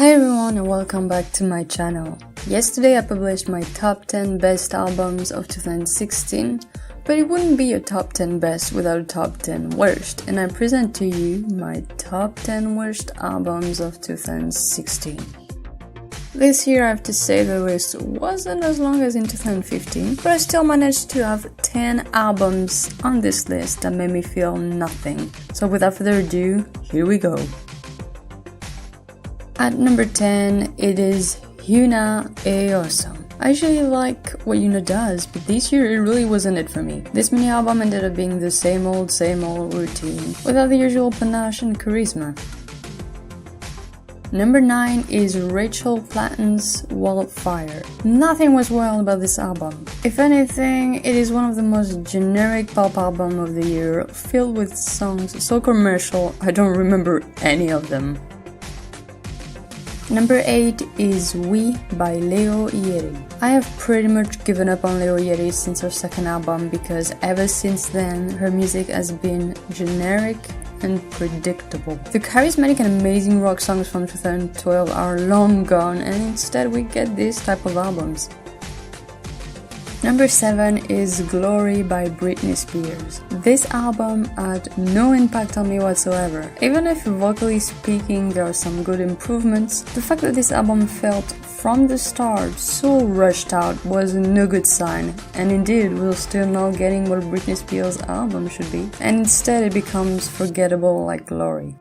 Hi everyone and welcome back to my channel. Yesterday I published my top 10 best albums of 2016, but it wouldn't be a top 10 best without a top 10 worst, and I present to you my top 10 worst albums of 2016. This year I have to say the list wasn't as long as in 2015, but I still managed to have 10 albums on this list that made me feel nothing. So without further ado, here we go. At number 10, it is Yuna Eoso. I usually like what Yuna does, but this year it really wasn't it for me. This mini album ended up being the same old routine, without the usual panache and charisma. Number 9 is Rachel Platten's Wildfire. Nothing was wild about this album. If anything, it is one of the most generic pop albums of the year, filled with songs so commercial I don't remember any of them. Number 8 is We by Leo Yeri. I have pretty much given up on Leo Yeri since her second album because ever since then her music has been generic and predictable. The charismatic and amazing rock songs from 2012 are long gone, and instead we get this type of albums. Number 7 is Glory by Britney Spears. This album had no impact on me whatsoever. Even if vocally speaking there are some good improvements, the fact that this album felt from the start so rushed out was no good sign, and indeed we're still not getting what Britney Spears' album should be, and instead it becomes forgettable like Glory.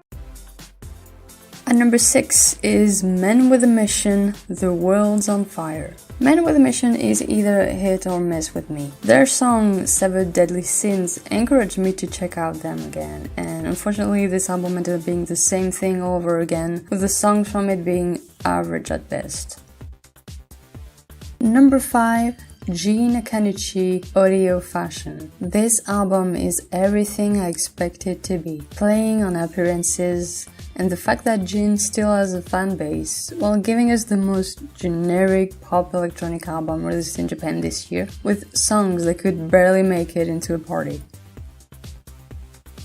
At number 6 is Men with a Mission, The World's on Fire. Men with a Mission is either a hit or miss with me. Their song Severed Deadly Sins encouraged me to check out them again, and unfortunately this album ended up being the same thing over again, with the songs from it being average at best. Number 5, Jin Akanishi Audio Fashion. This album is everything I expected it to be, playing on appearances, and the fact that Jin still has a fan base while giving us the most generic pop electronic album released in Japan this year, with songs that could barely make it into a party.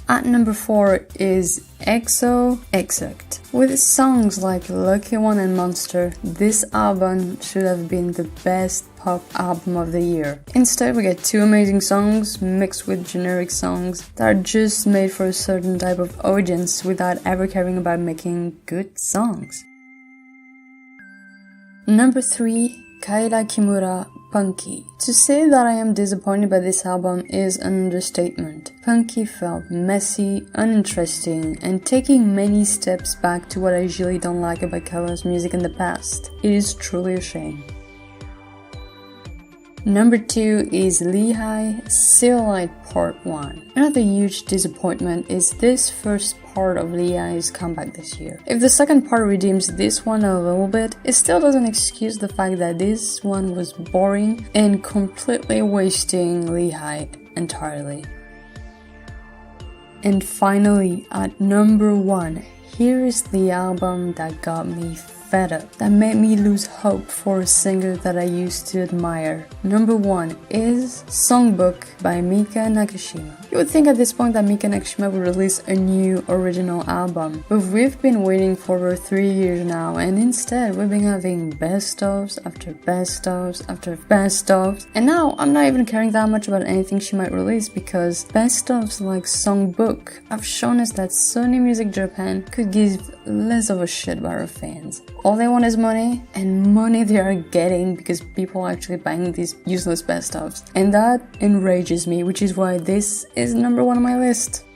At number 4 is EXO Exect. With songs like Lucky One and Monster, this album should have been the best pop album of the year. Instead, we get two amazing songs mixed with generic songs that are just made for a certain type of audience without ever caring about making good songs. Number 3, Kaela Kimura, PUNKY. To say that I am disappointed by this album is an understatement. PUNKY felt messy, uninteresting, and taking many steps back to what I usually don't like about Kaela's music in the past. It is truly a shame. Number 2 is Lehigh Seolite Part 1. Another huge disappointment is this first part of Lehigh's comeback this year. If the second part redeems this one a little bit, it still doesn't excuse the fact that this one was boring and completely wasting Lehigh entirely. And finally, at number 1, here is the album that got me fed up, that made me lose hope for a singer that I used to admire. Number 1 is Songbook by Mika and Nakashima. You would think at this point that Mika and Nakashima would release a new original album, but we've been waiting for over 3 years now, and instead we've been having best-ofs after best-ofs after best-ofs, and now I'm not even caring that much about anything she might release because best-ofs like Songbook have shown us that Sony Music Japan could give less of a shit about her fans. All they want is money, and money they are getting because people are actually buying these useless best-ofs. And that enrages me, which is why this is number 1 on my list.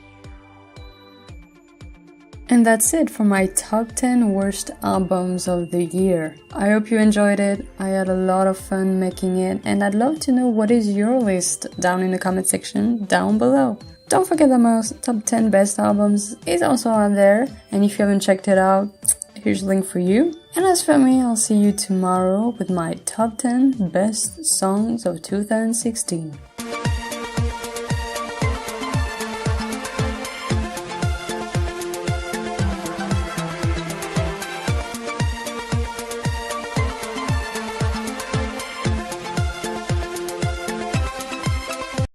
And that's it for my top 10 worst albums of the year. I hope you enjoyed it. I had a lot of fun making it, and I'd love to know what is your list down in the comment section down below. Don't forget that my top 10 best albums is also on there, and if you haven't checked it out, here's a link for you. And as for me, I'll see you tomorrow with my top 10 best songs of 2016.